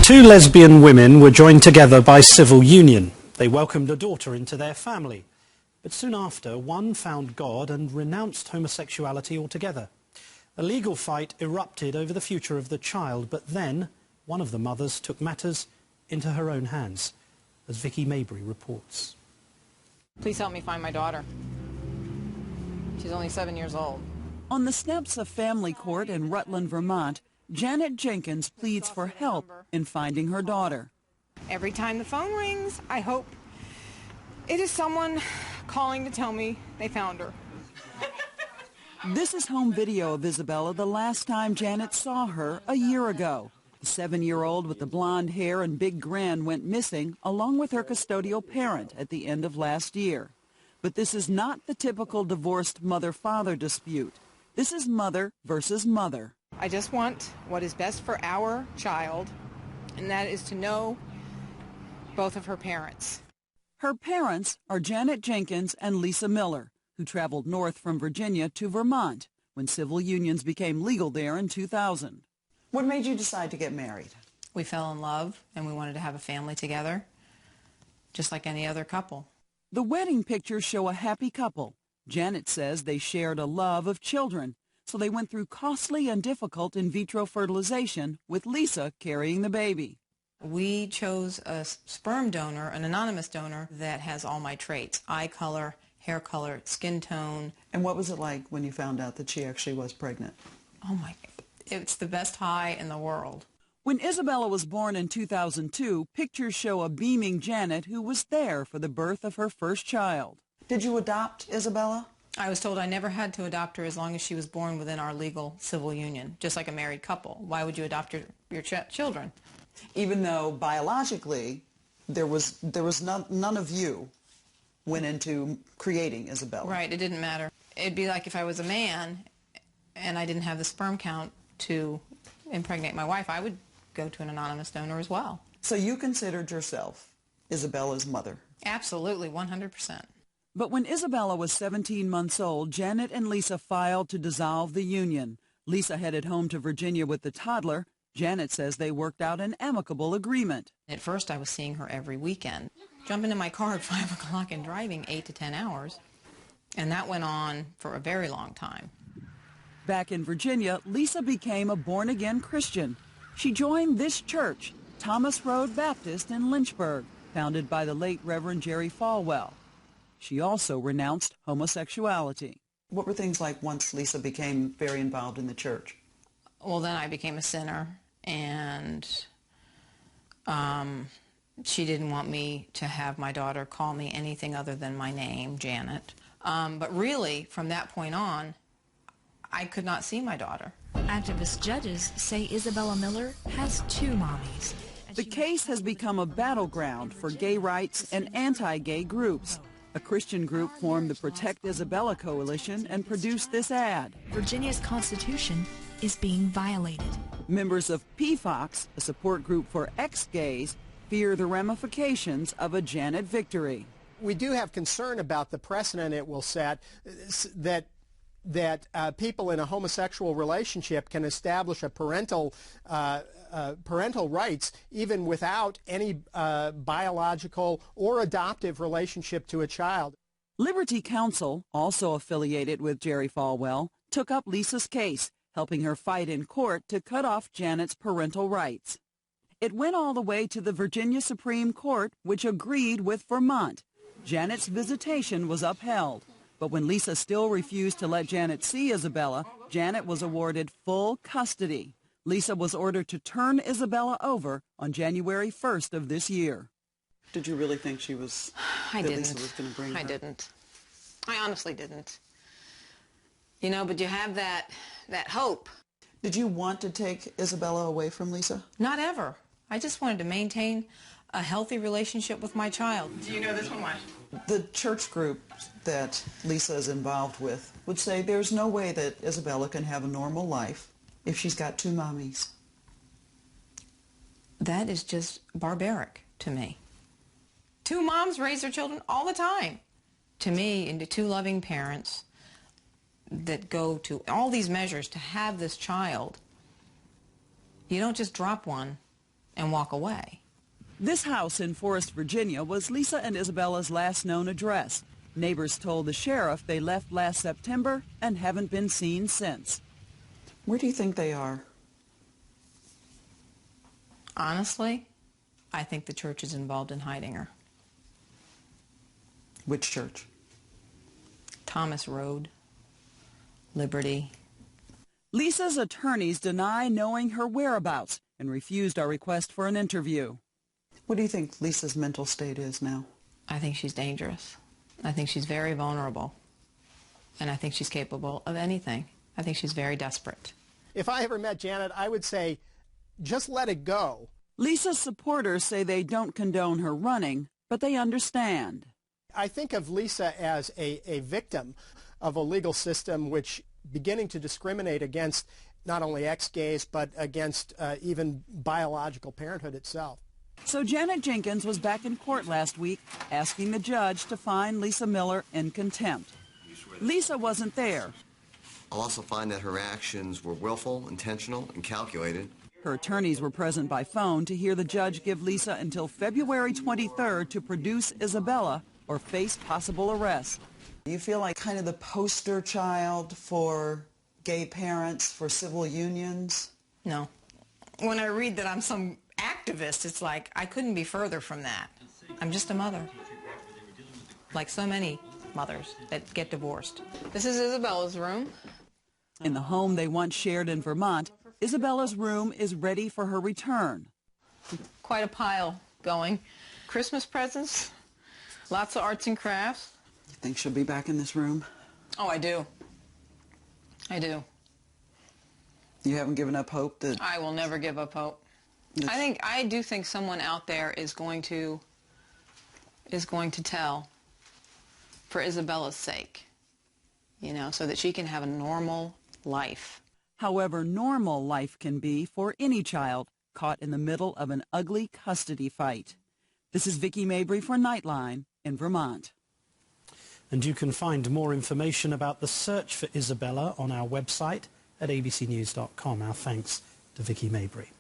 Two lesbian women were joined together by civil union. They welcomed a daughter into their family. But soon after, one found God and renounced homosexuality altogether. A legal fight erupted over the future of the child, but then one of the mothers took matters into her own hands, as Vicky Mabry reports. Please help me find my daughter. She's only 7 years old. On the steps of family court in Rutland, Vermont, Janet Jenkins pleads for help in finding her daughter. Every time the phone rings, I hope it is someone calling to tell me they found her. This is home video of Isabella the last time Janet saw her a year ago. The 7-year-old with the blonde hair and big grin went missing along with her custodial parent at the end of last year. But this is not the typical divorced mother-father dispute. This is mother versus mother. I just want what is best for our child, and that is to know both of her parents. Her parents are Janet Jenkins and Lisa Miller, who traveled north from Virginia to Vermont when civil unions became legal there in 2000. What made you decide to get married? We fell in love, and we wanted to have a family together, just like any other couple. The wedding pictures show a happy couple. Janet says they shared a love of children, so they went through costly and difficult in vitro fertilization, with Lisa carrying the baby. We chose a sperm donor, an anonymous donor, that has all my traits: eye color, hair color, skin tone. And what was it like when you found out that she actually was pregnant? Oh my, it's the best high in the world. When Isabella was born in 2002, pictures show a beaming Janet who was there for the birth of her first child. Did you adopt Isabella? I was told I never had to adopt her as long as she was born within our legal civil union, just like a married couple. Why would you adopt your children? Even though biologically there was none of you went into creating Isabella. Right, it didn't matter. It'd be like if I was a man and I didn't have the sperm count to impregnate my wife, I would go to an anonymous donor as well. So you considered yourself Isabella's mother? Absolutely, 100%. But when Isabella was 17 months old, Janet and Lisa filed to dissolve the union. Lisa headed home to Virginia with the toddler. Janet says they worked out an amicable agreement. At first, I was seeing her every weekend, jumping in my car at 5 o'clock and driving 8 to 10 hours. And that went on for a very long time. Back in Virginia, Lisa became a born-again Christian. She joined this church, Thomas Road Baptist in Lynchburg, founded by the late Reverend Jerry Falwell. She also renounced homosexuality. What were things like once Lisa became very involved in the church? Well, then I became a sinner, and she didn't want me to have my daughter call me anything other than my name, Janet. But really, from that point on, I could not see my daughter. Activist judges say Isabella Miller has two mommies. The case has become a battleground for gay rights and anti-gay groups. A Christian group formed the Protect Isabella Coalition and produced this ad. Virginia's Constitution is being violated. Members of PFOX, a support group for ex-gays, fear the ramifications of a Janet victory. We do have concern about the precedent it will set that people in a homosexual relationship can establish a parental rights even without any biological or adoptive relationship to a child. Liberty Counsel, also affiliated with Jerry Falwell, took up Lisa's case, helping her fight in court to cut off Janet's parental rights. It went all the way to the Virginia Supreme Court, which agreed with Vermont. Janet's visitation was upheld. But when Lisa still refused to let Janet see Isabella, Janet was awarded full custody. Lisa was ordered to turn Isabella over on January 1st of this year. Did you really think she was... Lisa was going to bring her? I didn't. I honestly didn't. You know, but you have that hope. Did you want to take Isabella away from Lisa? Not ever. I just wanted to maintain a healthy relationship with my child. Do you know this one? The church group that Lisa is involved with would say there's no way that Isabella can have a normal life if she's got two mommies. That is just barbaric to me. Two moms raise their children all the time. To me, and to two loving parents that go to all these measures to have this child, you don't just drop one and walk away. This house in Forest, Virginia was Lisa and Isabella's last known address. Neighbors told the sheriff they left last September and haven't been seen since. Where do you think they are? Honestly, I think the church is involved in hiding her. Which church? Thomas Road, Liberty. Lisa's attorneys deny knowing her whereabouts and refused our request for an interview. What do you think Lisa's mental state is now? I think she's dangerous. I think she's very vulnerable. And I think she's capable of anything. I think she's very desperate. If I ever met Janet, I would say, just let it go. Lisa's supporters say they don't condone her running, but they understand. I think of Lisa as a victim of a legal system which beginning to discriminate against not only ex-gays, but against even biological parenthood itself. So Janet Jenkins was back in court last week asking the judge to find Lisa Miller in contempt. Lisa wasn't there. I'll also find that her actions were willful, intentional, and calculated. Her attorneys were present by phone to hear the judge give Lisa until February 23rd to produce Isabella or face possible arrest. You feel like kind of the poster child for gay parents, for civil unions? No. When I read that I'm some activist, it's like I couldn't be further from that. I'm just a mother. Like so many mothers that get divorced. This is Isabella's room. In the home they once shared in Vermont, Isabella's room is ready for her return. Quite a pile going. Christmas presents, lots of arts and crafts. You think she'll be back in this room? Oh, I do. I do. You haven't given up hope that... I will never give up hope. I do think someone out there is going to tell for Isabella's sake, you know, so that she can have a normal life. However normal life can be for any child caught in the middle of an ugly custody fight. This is Vicki Mabry for Nightline in Vermont. And you can find more information about the search for Isabella on our website at abcnews.com. Our thanks to Vicki Mabry.